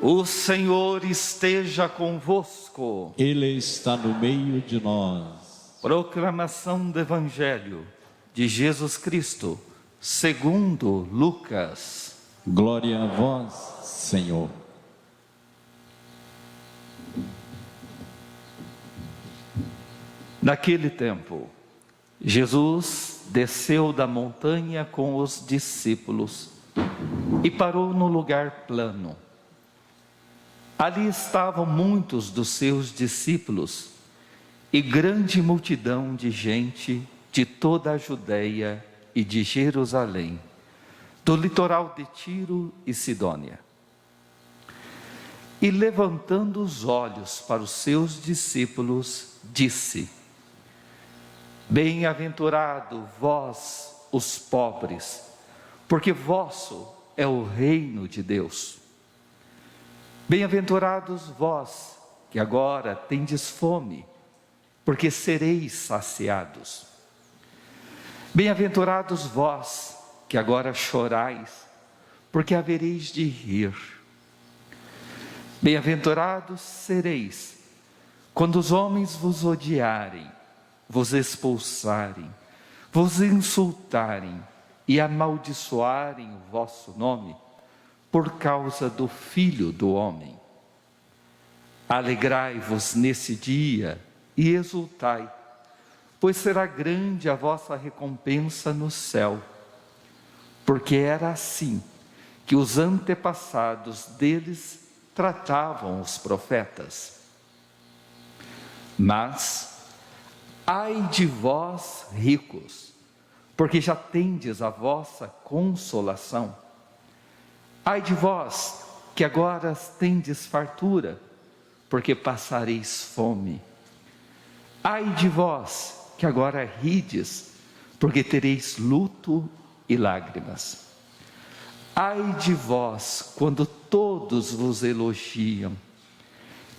O Senhor esteja convosco. Ele está no meio de nós. Proclamação do Evangelho de Jesus Cristo, segundo Lucas. Glória a vós, Senhor. Naquele tempo, Jesus desceu da montanha com os discípulos e parou no lugar plano. Ali estavam muitos dos seus discípulos e grande multidão de gente de toda a Judeia e de Jerusalém, do litoral de Tiro e Sidônia. E levantando os olhos para os seus discípulos, disse: Bem-aventurado vós, os pobres, porque vosso é o reino de Deus. Bem-aventurados vós, que agora tendes fome, porque sereis saciados. Bem-aventurados vós, que agora chorais, porque havereis de rir. Bem-aventurados sereis, quando os homens vos odiarem, vos expulsarem, vos insultarem e amaldiçoarem o vosso nome, por causa do Filho do Homem. Alegrai-vos nesse dia e exultai, pois será grande a vossa recompensa no céu, porque era assim que os antepassados deles tratavam os profetas. Mas, ai de vós ricos, porque já tendes a vossa consolação. Ai de vós, que agora tendes fartura, porque passareis fome. Ai de vós, que agora rides, porque tereis luto e lágrimas. Ai de vós, quando todos vos elogiam.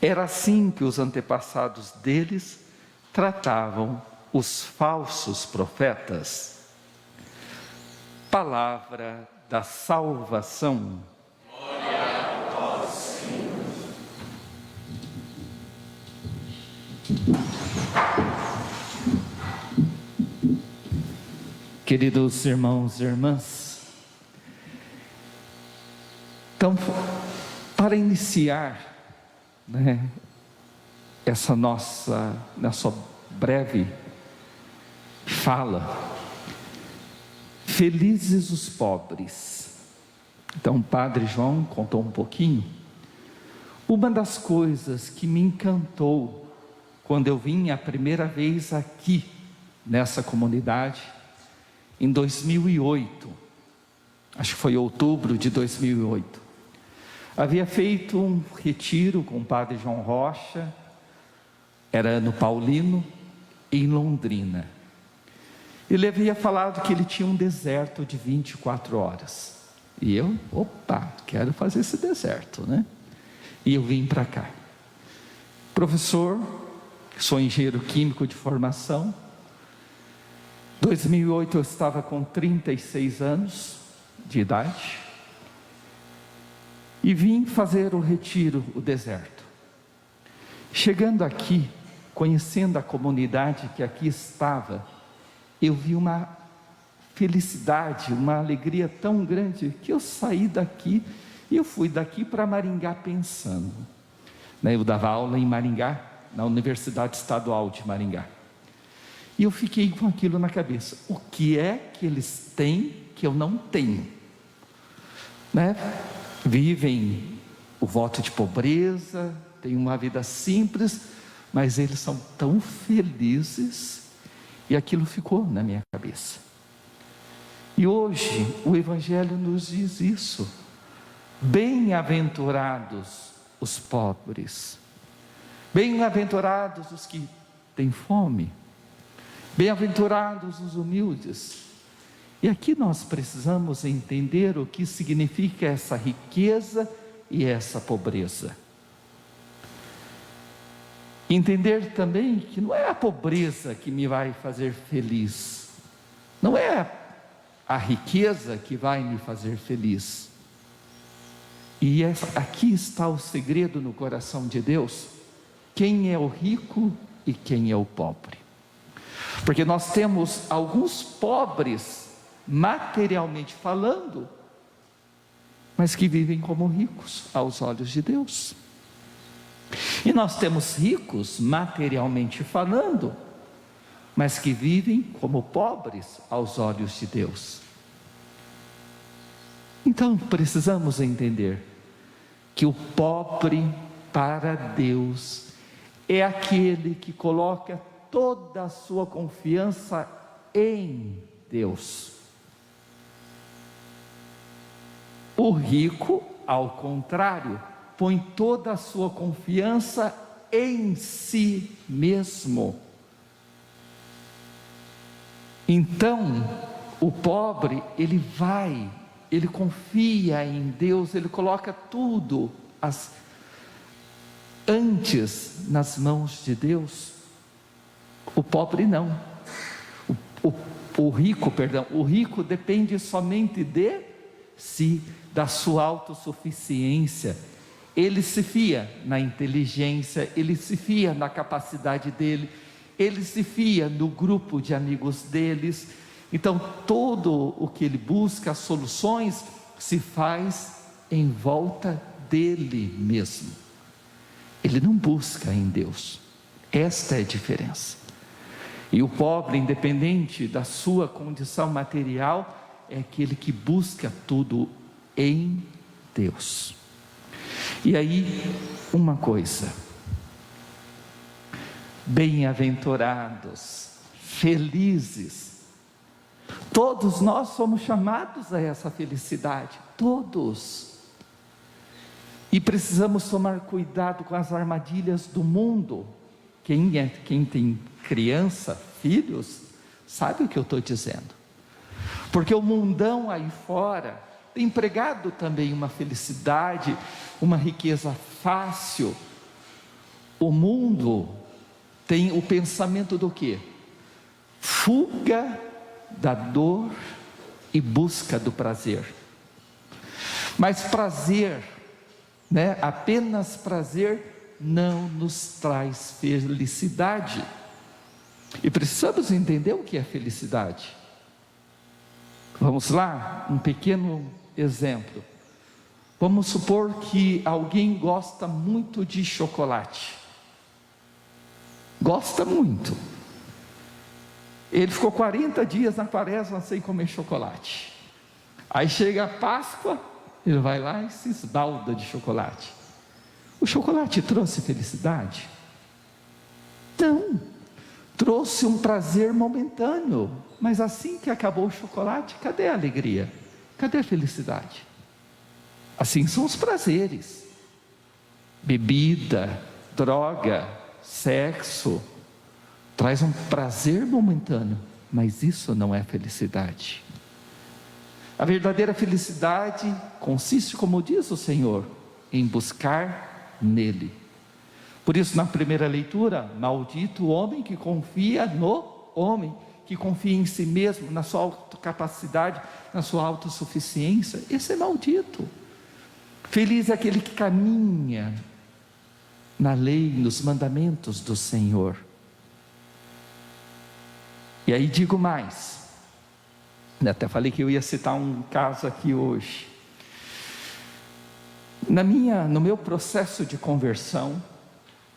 Era assim que os antepassados deles tratavam os falsos profetas. Palavra da salvação. Glória a vós, Senhor. Queridos irmãos e irmãs, então, para iniciar, essa nossa breve fala, felizes os pobres. Então o Padre João contou um pouquinho. Uma das coisas que me encantou quando eu vim a primeira vez aqui nessa comunidade, em 2008, acho que foi outubro de 2008, havia feito um retiro com o Padre João Rocha, era no Paulino, em Londrina. Ele havia falado que ele tinha um deserto de 24 horas. E eu, quero fazer esse deserto, né? E eu vim para cá. Professor, sou engenheiro químico de formação. 2008 eu estava com 36 anos de idade. E vim fazer o retiro, o deserto. Chegando aqui, conhecendo a comunidade que aqui estava, eu vi uma felicidade, uma alegria tão grande, que eu saí daqui, e eu fui daqui para Maringá pensando, eu dava aula em Maringá, na Universidade Estadual de Maringá, e eu fiquei com aquilo na cabeça: o que é que eles têm que eu não tenho? Vivem o voto de pobreza, têm uma vida simples, mas eles são tão felizes. E aquilo ficou na minha cabeça. E hoje o Evangelho nos diz isso: bem-aventurados os pobres, bem-aventurados os que têm fome, bem-aventurados os humildes. E aqui nós precisamos entender o que significa essa riqueza e essa pobreza. Entender também que não é a pobreza que me vai fazer feliz, não é a riqueza que vai me fazer feliz, E aqui está o segredo no coração de Deus: quem é o rico e quem é o pobre. Porque nós temos alguns pobres, materialmente falando, mas que vivem como ricos aos olhos de Deus. E nós temos ricos, materialmente falando, mas que vivem como pobres aos olhos de Deus. Então precisamos entender que o pobre para Deus é aquele que coloca toda a sua confiança em Deus. O rico, ao contrário, põe toda a sua confiança em si mesmo. Então, o pobre, ele confia em Deus, ele coloca tudo antes nas mãos de Deus. O pobre não. O rico depende somente de si, da sua autossuficiência. Ele se fia na inteligência, ele se fia na capacidade dele, ele se fia no grupo de amigos deles. Então todo o que ele busca, as soluções, se faz em volta dele mesmo. Ele não busca em Deus. Esta é a diferença. E o pobre, independente da sua condição material, é aquele que busca tudo em Deus. E aí, uma coisa: bem-aventurados, felizes, todos nós somos chamados a essa felicidade, todos. E precisamos tomar cuidado com as armadilhas do mundo. Quem tem criança, filhos, sabe o que eu estou dizendo. Porque o mundão aí fora tem pregado também uma felicidade, uma riqueza fácil. O mundo tem o pensamento do quê? Fuga da dor e busca do prazer. Mas prazer, apenas prazer não nos traz felicidade. E precisamos entender o que é felicidade. Vamos lá, um pequeno exemplo. Vamos supor que alguém gosta muito de chocolate. Gosta muito. Ele ficou 40 dias na quaresma sem comer chocolate. Aí chega a Páscoa, ele vai lá e se esbalda de chocolate. O chocolate trouxe felicidade? Não. Trouxe um prazer momentâneo. Mas assim que acabou o chocolate, cadê a alegria? Cadê a felicidade? Assim são os prazeres. Bebida, droga, sexo, traz um prazer momentâneo, mas isso não é felicidade. A verdadeira felicidade consiste, como diz o Senhor, em buscar nele. Por isso, na primeira leitura, maldito o homem que confia no homem, que confia em si mesmo, na sua autocapacidade, na sua autossuficiência. Esse é maldito. Feliz é aquele que caminha na lei, nos mandamentos do Senhor. E aí digo mais, até falei que eu ia citar um caso aqui hoje. No meu processo de conversão,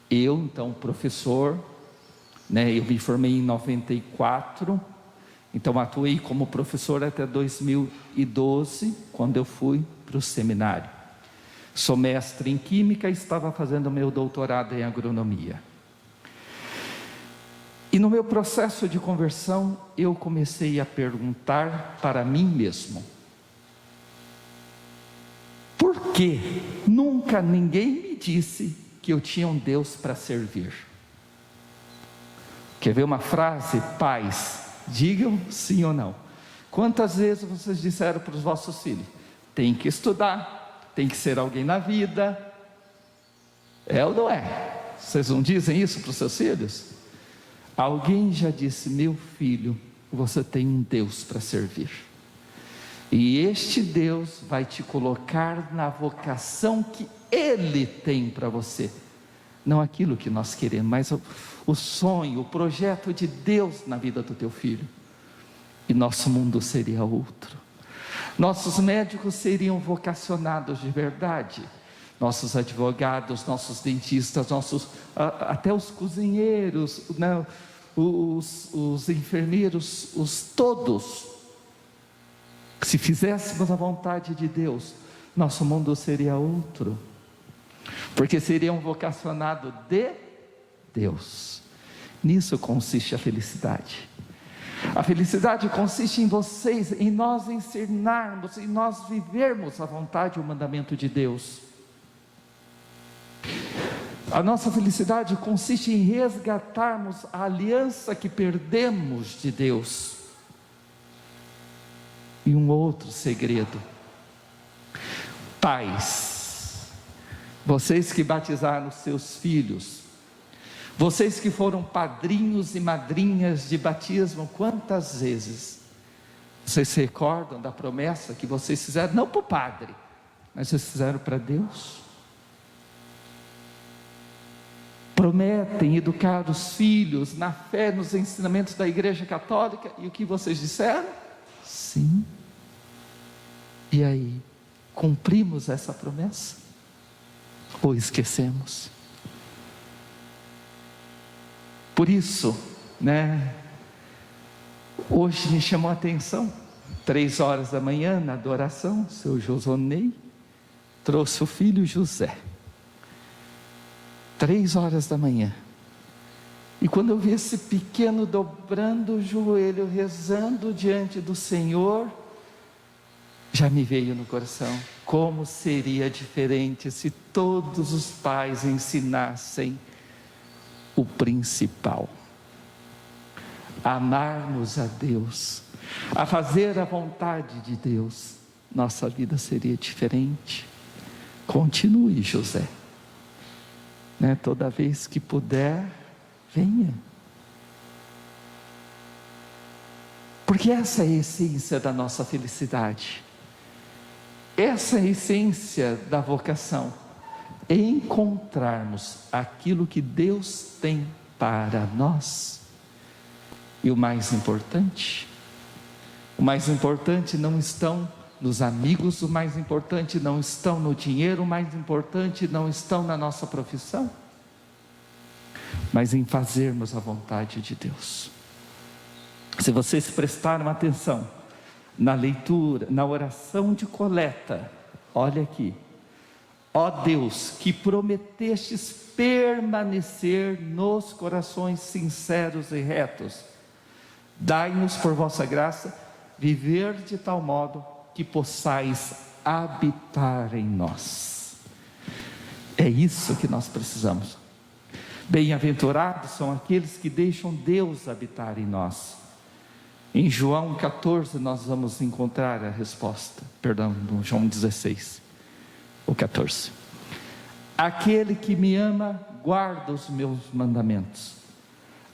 eu, então, professor, eu me formei em 94, então atuei como professor até 2012, quando eu fui para o seminário. Sou mestre em Química e estava fazendo meu doutorado em Agronomia. E no meu processo de conversão, eu comecei a perguntar para mim mesmo: por que nunca ninguém me disse que eu tinha um Deus para servir? Quer ver uma frase? Pais, digam sim ou não. Quantas vezes vocês disseram para os vossos filhos: tem que estudar, tem que ser alguém na vida? É ou não é? Vocês não dizem isso para os seus filhos? Alguém já disse: meu filho, você tem um Deus para servir. E este Deus vai te colocar na vocação que Ele tem para você. Não aquilo que nós queremos, mas o sonho, o projeto de Deus na vida do teu filho. E nosso mundo seria outro. Nossos médicos seriam vocacionados de verdade. Nossos advogados, nossos dentistas, até os cozinheiros, né? os enfermeiros, todos. Se fizéssemos a vontade de Deus, nosso mundo seria outro. Porque seriam vocacionados de Deus. Nisso consiste a felicidade. A felicidade consiste em vocês, em nós ensinarmos, em nós vivermos a vontade e o mandamento de Deus. A nossa felicidade consiste em resgatarmos a aliança que perdemos de Deus. E um outro segredo: pais, vocês que batizaram seus filhos, vocês que foram padrinhos e madrinhas de batismo, quantas vezes vocês se recordam da promessa que vocês fizeram, não para o padre, mas vocês fizeram para Deus? Prometem educar os filhos na fé, nos ensinamentos da Igreja Católica, e o que vocês disseram? Sim. E aí, cumprimos essa promessa? Ou esquecemos? Por isso, hoje me chamou a atenção, 3 horas da manhã, na adoração, seu Josonei trouxe o filho José, 3 horas da manhã, e quando eu vi esse pequeno dobrando o joelho, rezando diante do Senhor, já me veio no coração, como seria diferente se todos os pais ensinassem o principal: amarmos a Deus, a fazer a vontade de Deus. Nossa vida seria diferente. Continue, José, toda vez que puder, venha, porque essa é a essência da nossa felicidade, essa é a essência da vocação, encontrarmos aquilo que Deus tem para nós. E o mais importante não estão nos amigos, o mais importante não estão no dinheiro, o mais importante não estão na nossa profissão, mas em fazermos a vontade de Deus. Se vocês prestaram atenção na leitura, na oração de coleta, olha aqui: ó Deus, que prometestes permanecer nos corações sinceros e retos, dai-nos por vossa graça viver de tal modo que possais habitar em nós. É isso que nós precisamos. Bem-aventurados são aqueles que deixam Deus habitar em nós. Em João 14 nós vamos encontrar a resposta, no João 16, o 14. Aquele que me ama, guarda os meus mandamentos.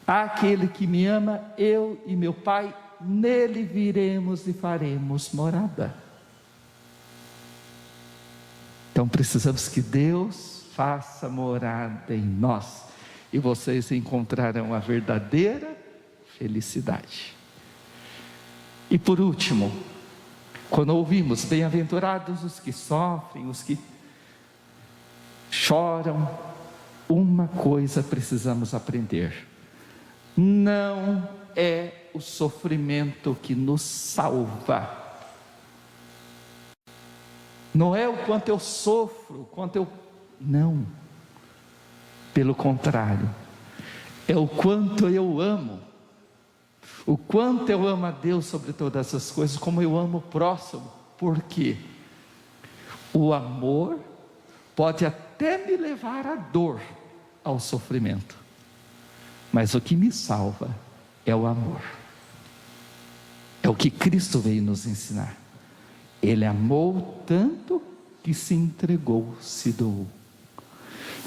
Aquele que me ama, eu e meu Pai, nele viremos e faremos morada. Então precisamos que Deus faça morada em nós, e vocês encontrarão a verdadeira felicidade. E por último, quando ouvimos bem-aventurados os que sofrem, os que choram, uma coisa precisamos aprender: não é o sofrimento que nos salva, não é o quanto eu sofro, não, pelo contrário, é o quanto eu amo, o quanto eu amo a Deus sobre todas as coisas, como eu amo o próximo. Porque o amor pode até me levar à dor, ao sofrimento, mas o que me salva é o amor. É o que Cristo veio nos ensinar. Ele amou tanto que se entregou, se doou.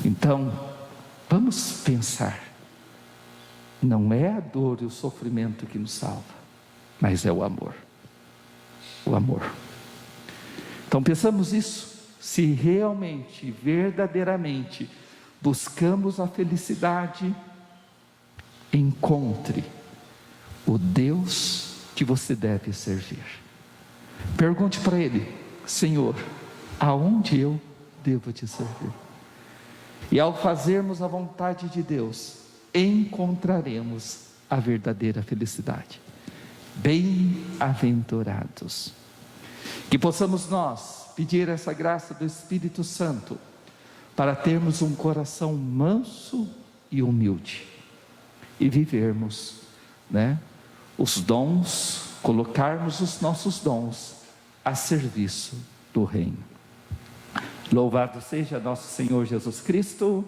Então, vamos pensar: não é a dor e o sofrimento que nos salva, mas é o amor. o amor. Então pensamos isso, se realmente, verdadeiramente buscamos a felicidade, encontre o Deus que você deve servir. Pergunte para Ele: Senhor, aonde eu devo te servir? E ao fazermos a vontade de Deus, encontraremos a verdadeira felicidade. Bem-aventurados. Que possamos nós pedir essa graça do Espírito Santo para termos um coração manso e humilde e vivermos, os dons, colocarmos os nossos dons a serviço do reino. Louvado seja nosso Senhor Jesus Cristo.